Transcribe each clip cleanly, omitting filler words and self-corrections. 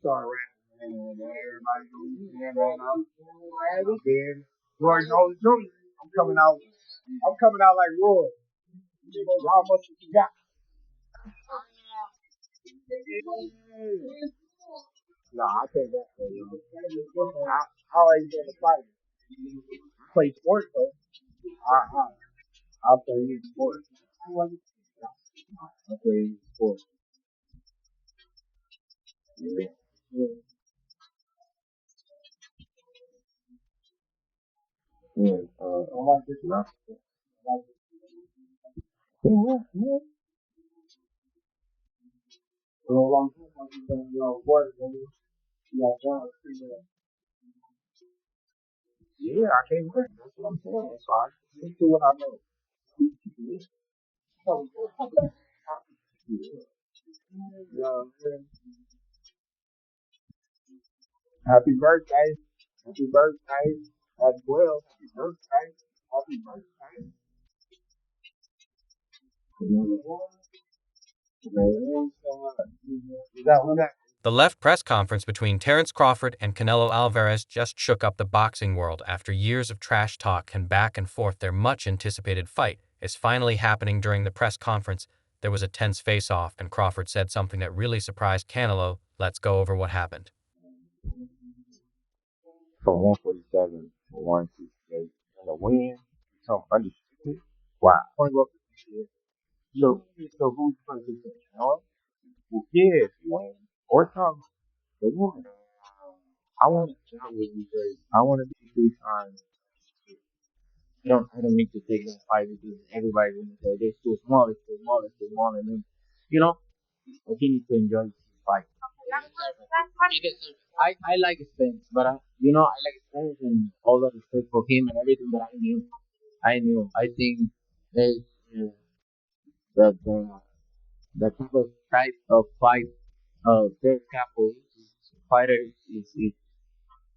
start rapping, and everybody goes, man, then Roy Jones Jr. I'm coming out like Roy. He goes, how much you got? Nah, I can't rap for you. I always been a fighter. I play sports though. I play sports. I play sports. Yeah. Yeah. I like this rap. Yeah, yeah. For a long time, I've been work, baby. Yeah, jobs. Yeah, I can't work. That's what I'm saying. So I just do what I know. Yeah, man. Happy birthday. Happy birthday as well. Happy birthday. Happy birthday. Is that one that? The left press conference between Terence Crawford and Canelo Alvarez just shook up the boxing world after years of trash talk and back and forth. Their much-anticipated fight is finally happening. During the press conference, there was a tense face-off, and Crawford said something that really surprised Canelo. Let's go over what happened. From 147 to 168. And the win, some undisputed. Wow. So who's going to be the challenge? Well, yeah, win or some. The woman. I want to challenge you because I want to be 3 times. I don't need to take that fight because everybody's going to say they're too small, it's too small, it's too small. And then, I think need to enjoy the fight. I like Spence, but I like Spence and all the respect for him and everything. But I think there's that the type of fight Terence Crawford fighter is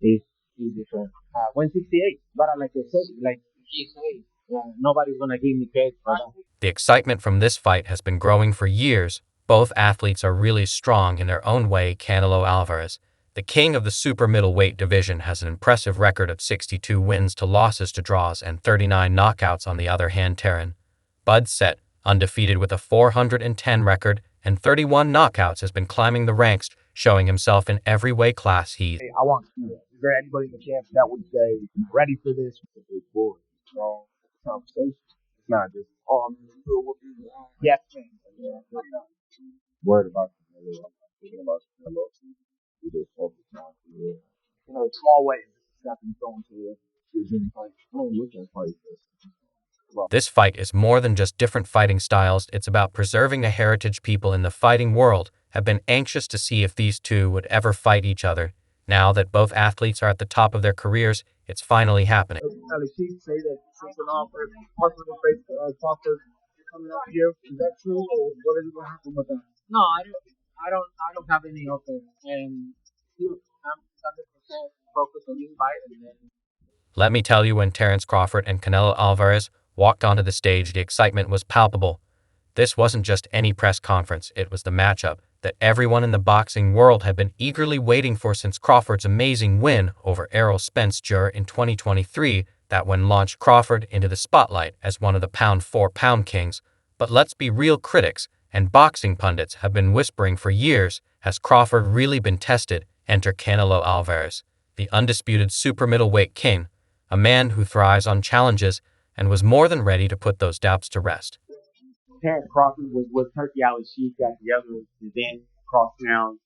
is different. 168, but like I said, like he said, nobody's gonna give me credit for that. The excitement from this fight has been growing for years. Both athletes are really strong in their own way. Canelo Alvarez, the king of the super middleweight division, has an impressive record of 62 wins to losses to draws and 39 knockouts. On the other hand, Terence Bud set, undefeated with a 410 record and 31 knockouts, has been climbing the ranks, showing himself in every weight class. Hey, I want to see that. Is there anybody in the camp that would say, I'm ready for this? It's a big boy. Strong conversation. It's not just, I'm going to do what we do. Yes, man. Yeah, I'm not worried about Canelo. I'm not thinking about Canelo. We just focus on it. Small ways. Stepping stone to the gym fight. I don't look at fight this. This fight is more than just different fighting styles. It's about preserving the heritage. People in the fighting world have been anxious to see if these two would ever fight each other. Now that both athletes are at the top of their careers, it's finally happening. She say that something off her hospital face Crawford coming up here. Is that true, or what is going to happen with that? No, I don't have any offer, and I'm 100% focused on this fight. And then let me tell you, when Terence Crawford and Canelo Alvarez walked onto the stage, the excitement was palpable. This wasn't just any press conference, it was the matchup that everyone in the boxing world had been eagerly waiting for since Crawford's amazing win over Errol Spence Jr. in 2023. That one launched Crawford into the spotlight as one of the pound-for-pound kings. But let's be real, critics and boxing pundits have been whispering for years, has Crawford really been tested? Enter Canelo Alvarez, the undisputed super middleweight king, a man who thrives on challenges and was more than ready to put those doubts to rest. Terence Crawford was with Turkey Ali Sheik got together and then Crosstown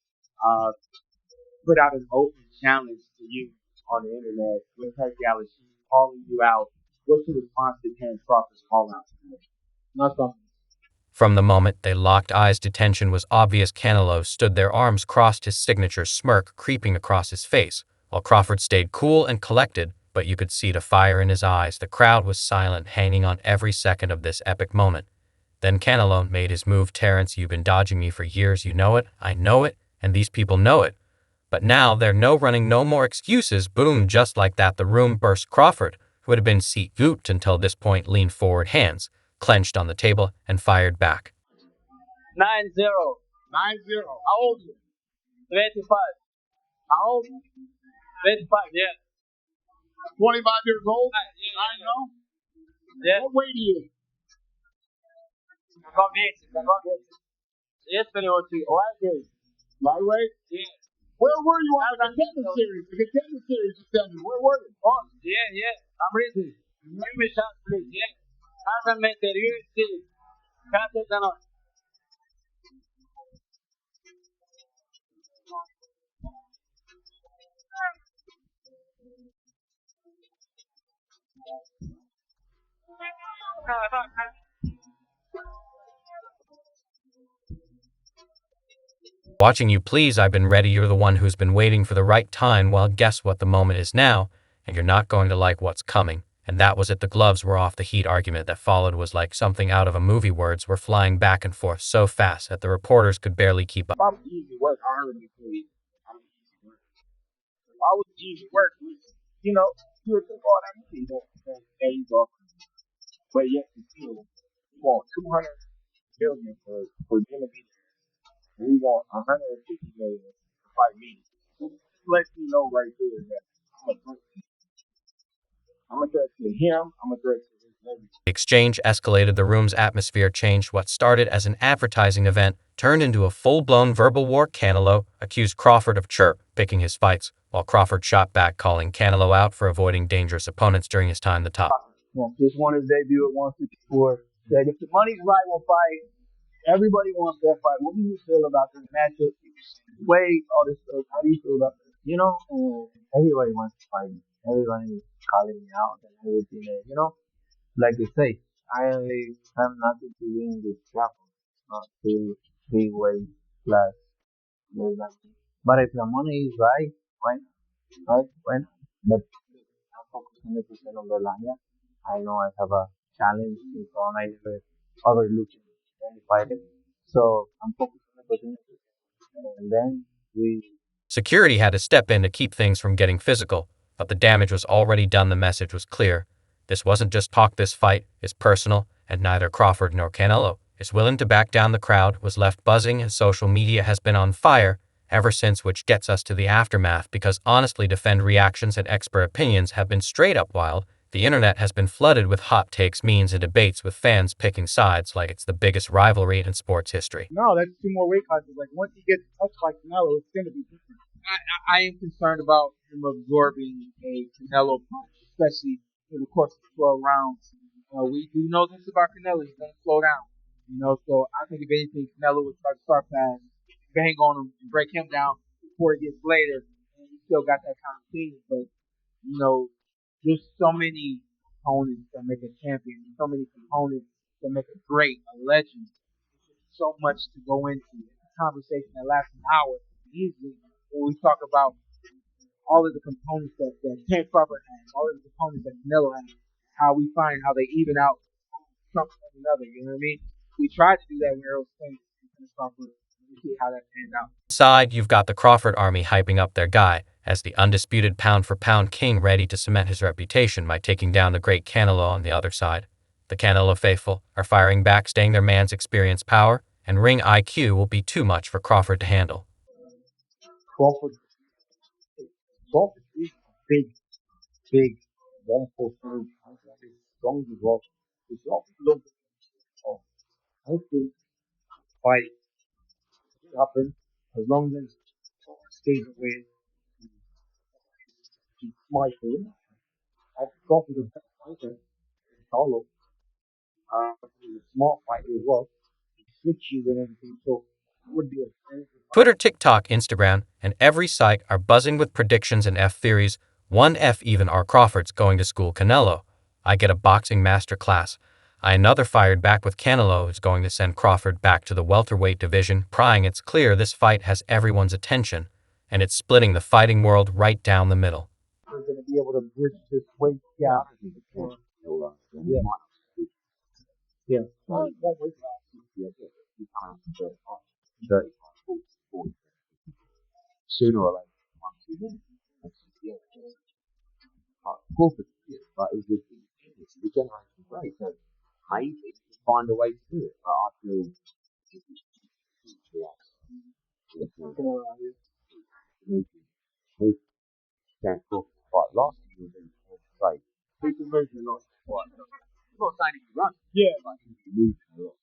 put out an open challenge to you on the internet with Turkey Ali Sheik calling you out. What's your response to Terence Crawford's call out? Not something. From the moment they locked eyes, the tension was obvious. Canelo stood there, arms crossed, his signature smirk creeping across his face, while Crawford stayed cool and collected, but you could see the fire in his eyes. The crowd was silent, hanging on every second of this epic moment. Then Canelo made his move. Terence, you've been dodging me for years. You know it, I know it, and these people know it. But now there no running, no more excuses. Boom, just like that, the room burst. Crawford, who had been seat-gooped until this point, leaned forward, hands clenched on the table, and fired back. 9-0. 9-0. How old are you? 25. How old? 25, yeah. 25 years old? Yeah. I know. Yeah. What weight are you? I got this. Yes, but it was the lightweight. Lightweight? Yeah. Where were you on the contender series? The contender series, you tell me. Where were you? Oh, yeah. I'm ready. Give me a shot, please. Yeah. Haven't met the UFC. Can't take that on. Watching you please, I've been ready. You're the one who's been waiting for the right time. Well, guess what the moment is now, and you're not going to like what's coming. And that was it. The gloves were off. The heat argument that followed was like something out of a movie. Words were flying back and forth so fast that the reporters could barely keep up. If I was easy work, I already told you. I'm easy work. If I was easy work, you know, you would think, oh, that movie won't days off. But yet, you still want 200 million for them to be there. We want 150 million to fight me. Let you know right there that I'm a threat. I'm a threat to him. I'm a threat to his neighbors. The exchange escalated. The room's atmosphere changed. What started as an advertising event turned into a full-blown verbal war. Canelo accused Crawford of picking his fights, while Crawford shot back, calling Canelo out for avoiding dangerous opponents during his time at the top. Well, just won his debut at 154. Said if the money's right, we'll fight. Everybody wants that fight. What do you feel about this matchup? Weight, all this stuff. How do you feel about this? You know, everybody wants to fight me. Everybody is calling me out and everything. Like they say, I have nothing to win this battle. Not three way plus. But if the money is right, when but I'm focused 100% on the line. I know I have a challenge in front. I never overlooking any fighter. So I'm focused 100%. And then we Security had to step in to keep things from getting physical, but the damage was already done. The message was clear. This wasn't just talk. This fight is personal, and neither Crawford nor Canelo is willing to back down. The crowd was left buzzing, and social media has been on fire ever since, which gets us to the aftermath, because honestly, defend reactions and expert opinions have been straight up wild. The internet has been flooded with hot takes, memes, and debates, with fans picking sides like it's the biggest rivalry in sports history. no, that's two more weight classes. Like once he gets touched by Canelo, it's gonna be different. I am concerned about him absorbing a Canelo punch, especially in the course of 12 rounds. We do know this about Canelo; he's gonna slow down. So I think if anything, Canelo would start fast, bang on him, and break him down before he gets later, and he still got that kind of thing. But you know, there's so many components that make a champion, so many components that make a great, a legend. So much to go into. It's a conversation that lasts an hour easily when we talk about all of the components that Terence Crawford has, all of the components that Canelo has, how we find how they even out trump one another. You know what I mean? We tried to do that with Errol Spence and Terence Crawford. We see how that panned out. Side, you've got the Crawford army hyping up their guy as the undisputed pound-for-pound king, ready to cement his reputation by taking down the great Canelo. On the other side, the Canelo faithful are firing back, saying their man's experience, power, and ring IQ will be too much for Crawford to handle. Crawford, Crawford is big, big, 145. Strong as well. It's not look. Oh, hopefully, fight happen as long as stays away. He's smart for him. I've got to the fighter, Solo. He's a smart fighter as well. He switches and everything, so it would be a friend. Twitter, TikTok, Instagram, and every site are buzzing with predictions and F theories. One F even are Crawford's going to school Canelo. I get a boxing master class. Another fired back with Canelo is going to send Crawford back to the welterweight division, prying. It's clear this fight has everyone's attention, and it's splitting the fighting world right down the middle. We're going to be able to bridge this weight gap. Yeah. Yeah. Well, that weight gap. The sooner or later. Corporate, but it's the generation great. So maybe find a way to do it. But I feel it's Terence Crawford fought last year, and it's like big conversion lost fought. It's not signing you run. Yeah, like you lose a lot.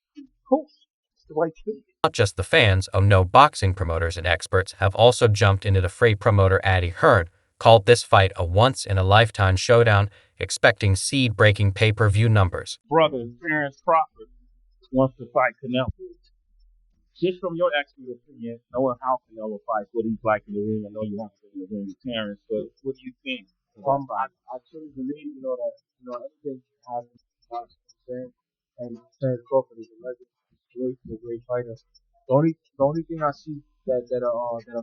Cool. It's the way to do it. Not just the fans, no boxing promoters and experts have also jumped into the fray. Promoter Eddie Hearn called this fight a once-in-a-lifetime showdown, expecting seed-breaking pay-per-view numbers. Brother Terence Crawford wants to fight Canelo. Just from your expert opinion, knowing how Canelo fights, what he's like in the ring, I know you haven't been in the ring with Terence, but what do you think? I truly believe, that, everything happens. And Terence Crawford is a legend. He's a great fighter. The only thing I see that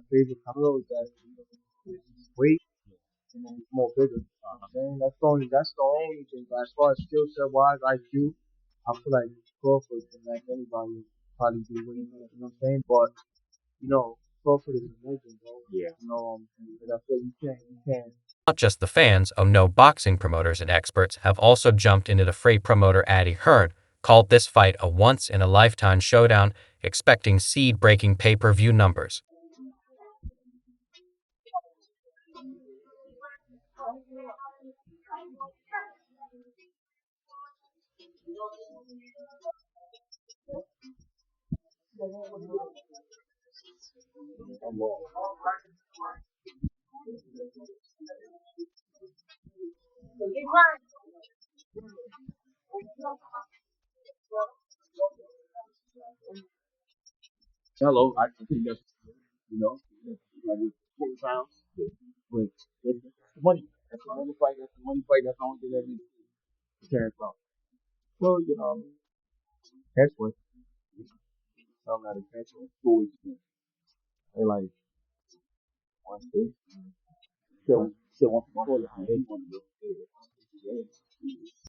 favors Canelo is that his weight and then he's more bigger. You know what I'm saying? That's the only thing. But as far as skill set wise, IQ, I feel like Crawford can like anybody probably be winning. You know what I'm saying? But Crawford is a legend, bro. Yeah. And I feel you can't. Not just the fans, no boxing promoters and experts have also jumped into the fray. Promoter Eddie Hearn called this fight a once-in-a-lifetime showdown, expecting seed-breaking pay-per-view numbers. Canelo, I think that's, like with 40 pounds, but it's the money. That's the only fight. That's the money fight. That's the only thing that we Terence Crawford. Well, catch one. Something out of catch one. Cool. They like one day. Still want to go.